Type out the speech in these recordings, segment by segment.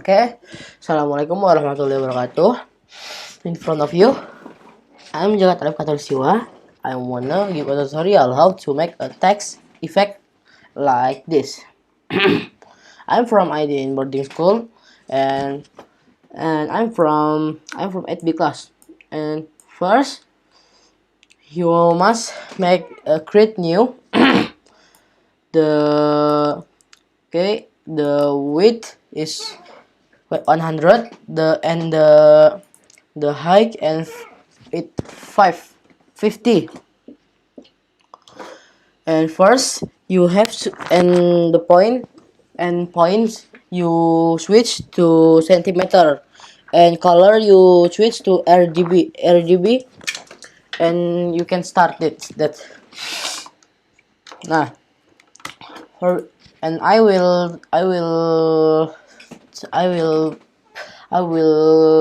Okay, Assalamualaikum warahmatullahi wabarakatuh. In front of you, I'm Jagat Arif Katulistiwa. I wanna give a tutorial how to make a text effect like this. I'm from ID in boarding school, and I'm from 8B class. And first, you must make a create new. The width is 100, the height and it 550. And first you have to, and the points you switch to centimeter, and color you switch to RGB, and you can start it that. Nah, for and I will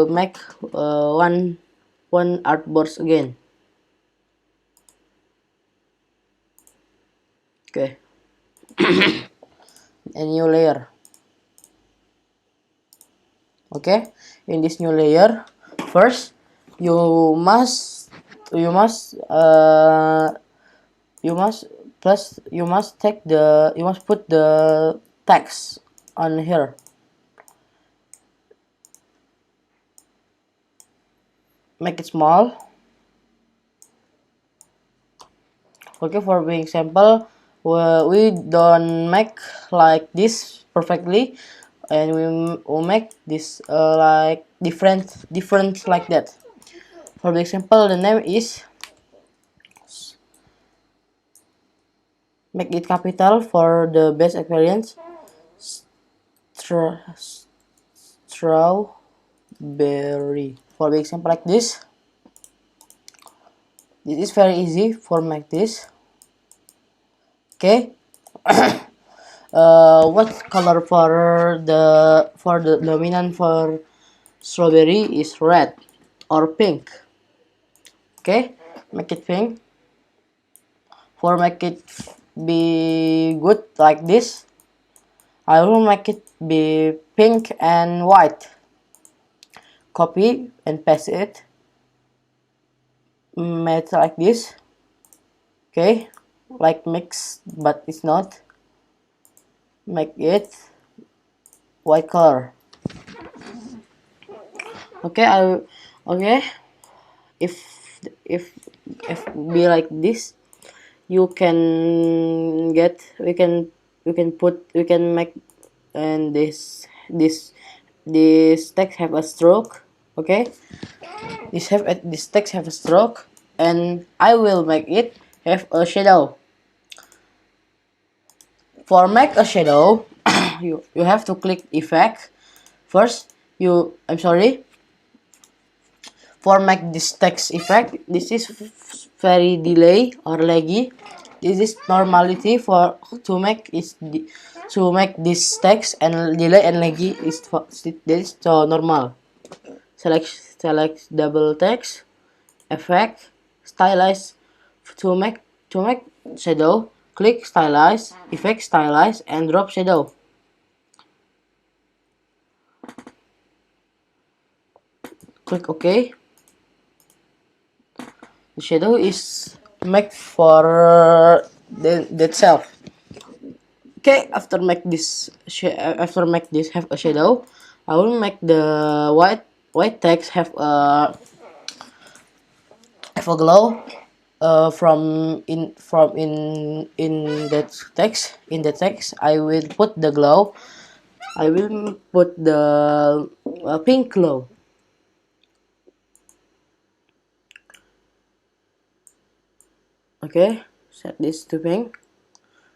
make one artboard again. Okay. A new layer. Okay, in this new layer, first you must you must you must you must put the text on here. Make it small. Okay, for being example, we don't make like this perfectly, and we will make this like different like that. For the example, the name is, make it capital for the best experience. Strawberry. For the example like this. This is very easy for make this. Okay. What color for the dominant for strawberry is red or pink. Okay, make it pink. For make it be good like this, I will make it be pink and white. Copy and paste it. Make like this. Okay, like mix, but it's not. Make it white color. Okay, okay. If if if be like this, you can get we can make, and this text have a stroke. Okay, this text have a stroke, and I will make it have a shadow. For make a shadow, you have to click effect. First, for make this text effect, this is very delay or laggy. This is normality for to make this text, and delay and laggy is so normal. Select double text, effect, stylize. To make shadow, click stylize, effect stylize, and drop shadow. Click OK. The shadow is make for that self. Okay, after make this have a shadow, I will make the white text have a glow. In that text, I will put the glow. I will put the pink glow. Okay, set this to pink.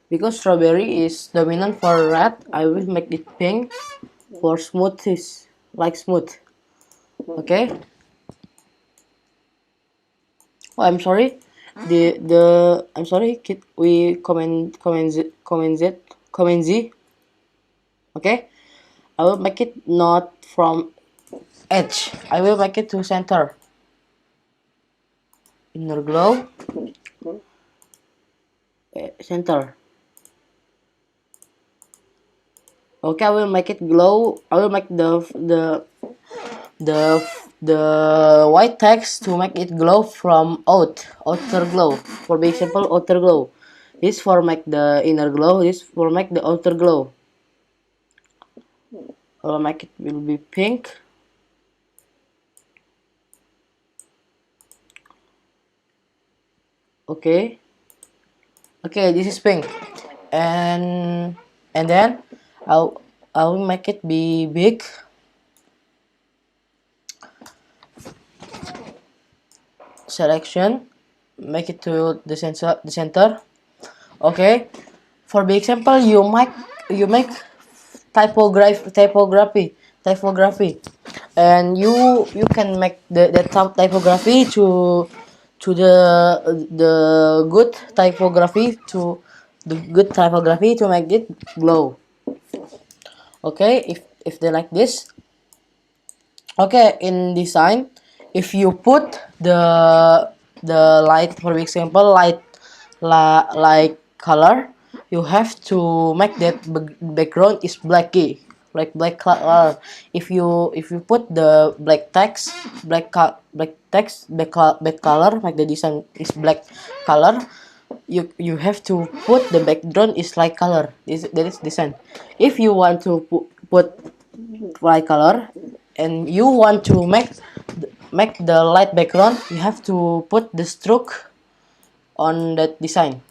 Because strawberry is dominant for red, I will make it pink for smoothness, like smooth. Okay. Oh, I'm sorry. I'm sorry. We comment Z. Okay. I will make it not from edge. I will make it to center. Inner glow. Center. Okay, I will make it glow. I will make the the white text to make it glow from outer glow. For example, outer glow. This for make the inner glow. This for make the outer glow. I will make it will be pink. Okay. Okay, this is pink. And then I'll I will make it be big. Selection, make it to the center. Okay, for the example, you make typography, and you can make the typography to the good typography to make it glow. Okay, if they like this. Okay, in design, if you put the light, for example, like color, you have to make that background is blacky, like black color. If you put the black text, black color, like the design is black color, you have to put the background is light color. That is design. If you want to put light color and you want to make the light background, you have to put the stroke on that design.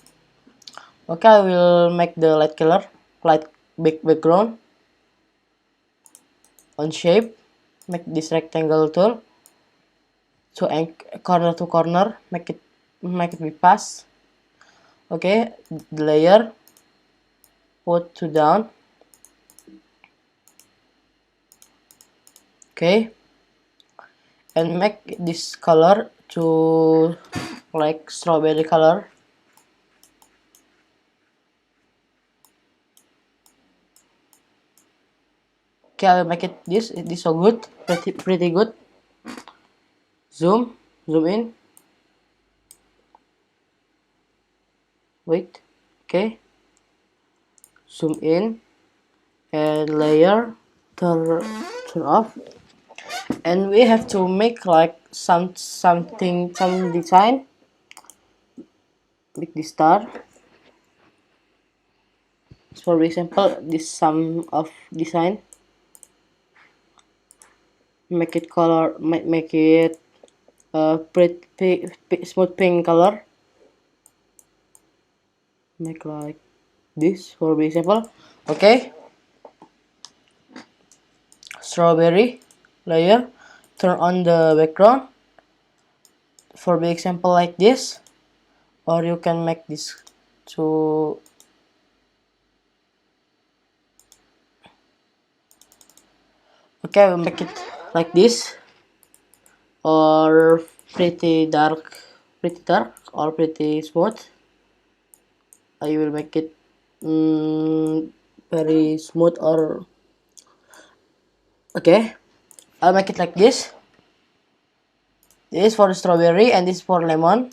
Okay, I will make the light color, light background on shape. Make this rectangle tool to corner to corner, make it be pass. Okay, the layer, put to down. Okay, and make this color to like strawberry color. Okay, I'll make it this so good, pretty good. Zoom in. Wait. Okay, zoom in and layer, turn off, and we have to make like some design. Make the star. For example, this some of design. Make it color. Make it pretty smooth pink color. Make like this for example. Okay, strawberry layer. Turn on the background. For example, like this, or you can make this to okay, we'll make it like this, or pretty dark or pretty smooth. I will make it very smooth, or okay, I'll make it like this. This is for the strawberry and this is for lemon,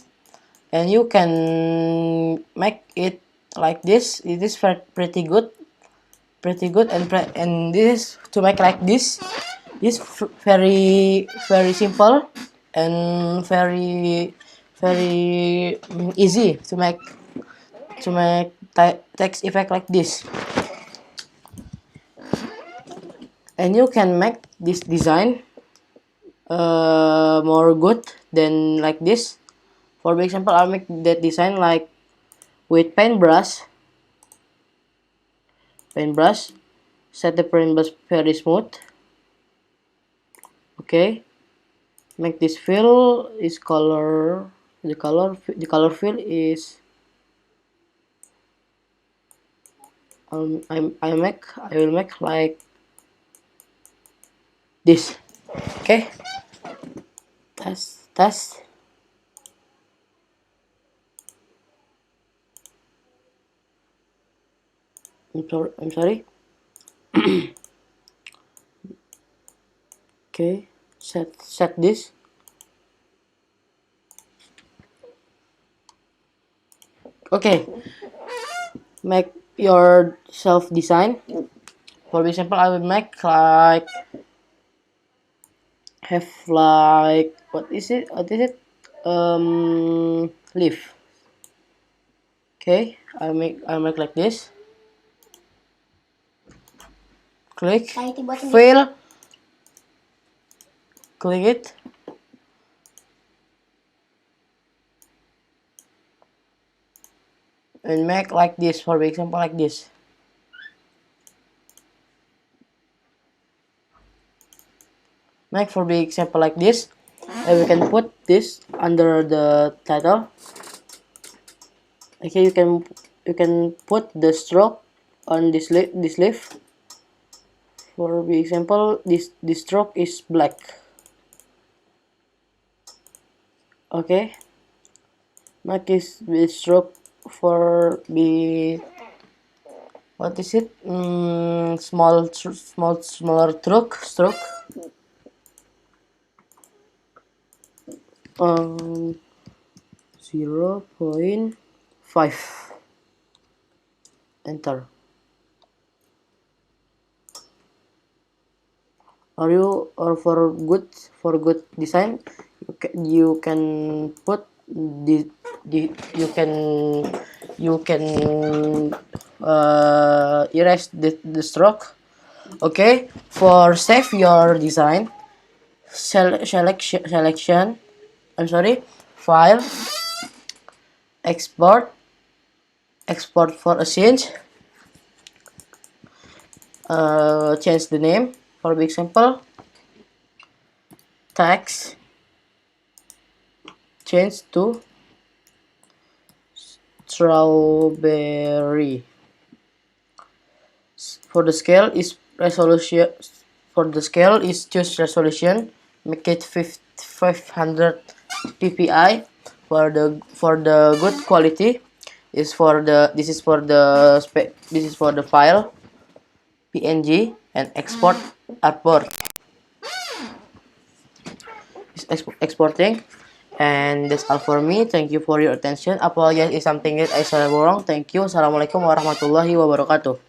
and you can make it like this. It is pretty good, and this is to make like this. This very simple and very easy to make text effect like this. And you can make this design more good than like this. For example, I'll make that design like with paintbrush. Set the paintbrush very smooth. Okay, make this fill is color. The color fill is I will make like this. Okay, test. I'm sorry. Okay, set this. Okay, make your self design. For example, I will make like have like what is it? Leaf. Okay, I make like this. Click. Fill. Click it. And make like this. For example, like this. Make for the example like this, and we can put this under the title. Okay, you can put the stroke on this leaf. For the example, this stroke is black. Okay, make this stroke for the what is it? Smaller stroke. 0.5. Enter. Or for good design, you can put the you can erase the stroke. Okay, for save your design, selection. I'm sorry, file, export for a change. Change the name. For example, text change to strawberry. For the scale is resolution. For the scale is choose resolution. Make it 500 ppi. For the good quality is for the this is for the file PNG and export artboard. Exporting, and that's all for me. Thank you for your attention. Apologize if something that I said wrong. Thank you. Assalamualaikum warahmatullahi wabarakatuh.